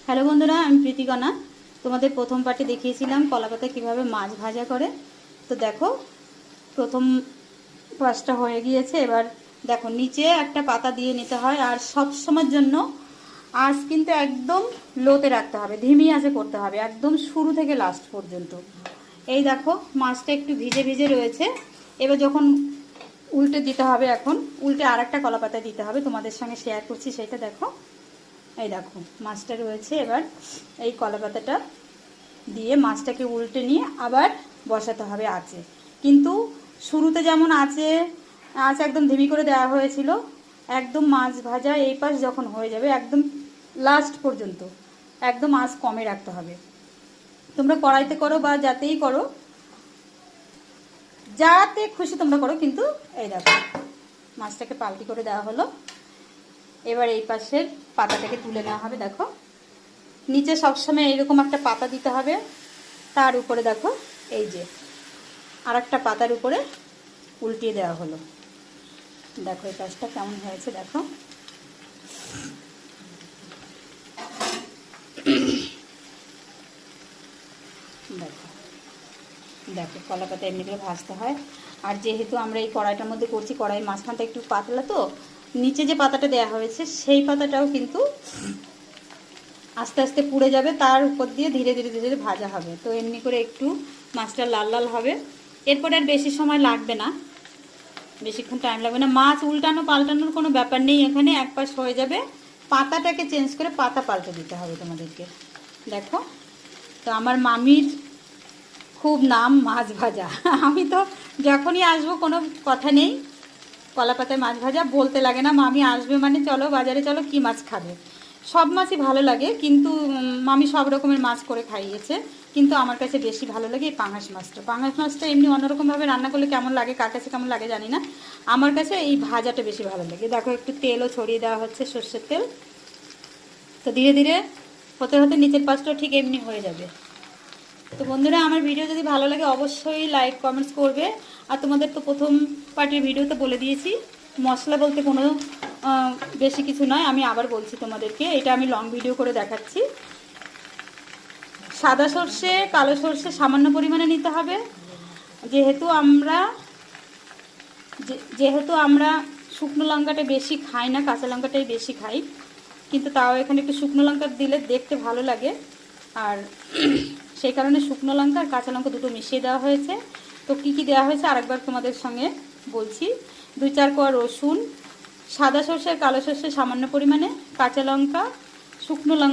Hello বন্ধুরা, আমি প্রীতিকণা। তোমাদের প্রথম পার্টে দেখিয়েছিলাম কলাপাতা কীভাবে মাছ ভাজা করে। তো দেখো, প্রথম পাঁচটা হয়ে গিয়েছে। এবার দেখো, নিচে একটা পাতা দিয়ে নিতে হয়, আর সব সময়ের জন্য আঁচ কিন্তু একদম লোতে রাখতে হবে, ধিমি আঁচে করতে হবে একদম শুরু থেকে লাস্ট পর্যন্ত। এই দেখো, মাছটা একটু ভিজে ভিজে রয়েছে। এবার যখন উল্টে দিতে হবে, এখন উল্টে আর একটা কলাপাতা দিতে হবে, তোমাদের সঙ্গে শেয়ার করছি সেটা। দেখো, এই দেখো মাছটা রয়েছে। এবার এই কলাপাতাটা দিয়ে মাছটাকে উল্টে নিয়ে আবার বসাতে হবে আঁচে। কিন্তু শুরুতে যেমন আঁচ একদম ধিমি করে দেওয়া হয়েছিল, একদম মাছ ভাজা এই পাশ যখন হয়ে যাবে একদম লাস্ট পর্যন্ত একদম আঁচ কমে রাখতে হবে। তোমরা কড়াইতে করো বা যাতেই করো, যাতে খুশি তোমরা করো, কিন্তু এই দেখো মাছটাকে পাল্টি করে দেওয়া হলো। এবার এই পাশের পাতাটাকে তুলে নেওয়া হবে। দেখো, নিচে সবসময় এইরকম একটা পাতা দিতে হবে, তার উপরে দেখো এই যে আর একটা পাতার উপরে উল্টিয়ে দেওয়া হলো। দেখো এই পাশটা কেমন হয়েছে। দেখো, দেখো দেখো কলাপাতা এমনি করে ভাজতে হয়। আর যেহেতু আমরা এই কড়াইটার মধ্যে করছি, কড়াই মাঝখানটা একটু পাতলা, তো নিচে যে পাতাটা দেওয়া হয়েছে সেই পাতাটাও কিন্তু আস্তে আস্তে পুড়ে যাবে, তার উপর দিয়ে ধীরে ধীরে ধীরে ধীরে ভাজা হবে। তো এমনি করে একটু মাছটা লাল লাল হবে। এরপরে আর বেশি সময় লাগবে না, বেশিক্ষণ টাইম লাগবে না। মাছ উল্টানো পাল্টানোর কোনো ব্যাপার নেই এখানে, এক পাশ হয়ে যাবে, পাতাটাকে চেঞ্জ করে পাতা পাল্টে দিতে হবে তোমাদেরকে। দেখো, তো আমার মামির খুব নাম মাছ ভাজা। আমি তো যখনই আসবো কোনো কথা নেই, কলাপাতায় মাছ ভাজা বলতে লাগে না। মামি আসবে মানে চলো বাজারে, চলো কি মাছ খাবে। সব মাছই ভালো লাগে, কিন্তু মামি সব রকমের মাছ করে খাইয়েছে, কিন্তু আমার কাছে বেশি ভালো লাগে এই পাঙাশ মাছটা। পাঙাশ মাছটা এমনি অন্যরকমভাবে রান্না করলে কেমন লাগে, কার কাছে কেমন লাগে জানি না, আমার কাছে এই ভাজাটা বেশি ভালো লাগে। দেখো, একটু তেলও ছড়িয়ে দেওয়া হচ্ছে, সর্ষের তেল। তো ধীরে ধীরে হতে হতে নিচের পাশটাও ঠিক এমনি হয়ে যাবে। তো বন্ধুরা, আমার ভিডিও যদি ভালো লাগে অবশ্যই লাইক কমেন্টস করবে। আর তোমাদের তো প্রথম পার্টির ভিডিওতে বলে দিয়েছি, মশলা বলতে কোনো বেশি কিছু নয়। আমি আবার বলছি তোমাদেরকে, এটা আমি লং ভিডিও করে দেখাচ্ছি। সাদা সর্ষে, কালো সর্ষে সামান্য পরিমাণে নিতে হবে। যেহেতু আমরা শুকনো লঙ্কাটা বেশি খাই না, কাঁচা লঙ্কাটাই বেশি খাই, কিন্তু তাও এখানে একটু শুকনো লঙ্কা দিলে দেখতে ভালো লাগে, আর সেই কারণে শুকনো লঙ্কা আর কাঁচা লঙ্কা দুটো মিশিয়ে দেওয়া হয়েছে। তো কী কী দেওয়া হয়েছে আরেকবার তোমাদের সঙ্গে বলছি। 2-4 কোয়া রসুন, সাদা সর্ষে আর কালো সর্ষে সামান্য পরিমাণে, কাঁচা লঙ্কা, শুকনো লঙ্কা।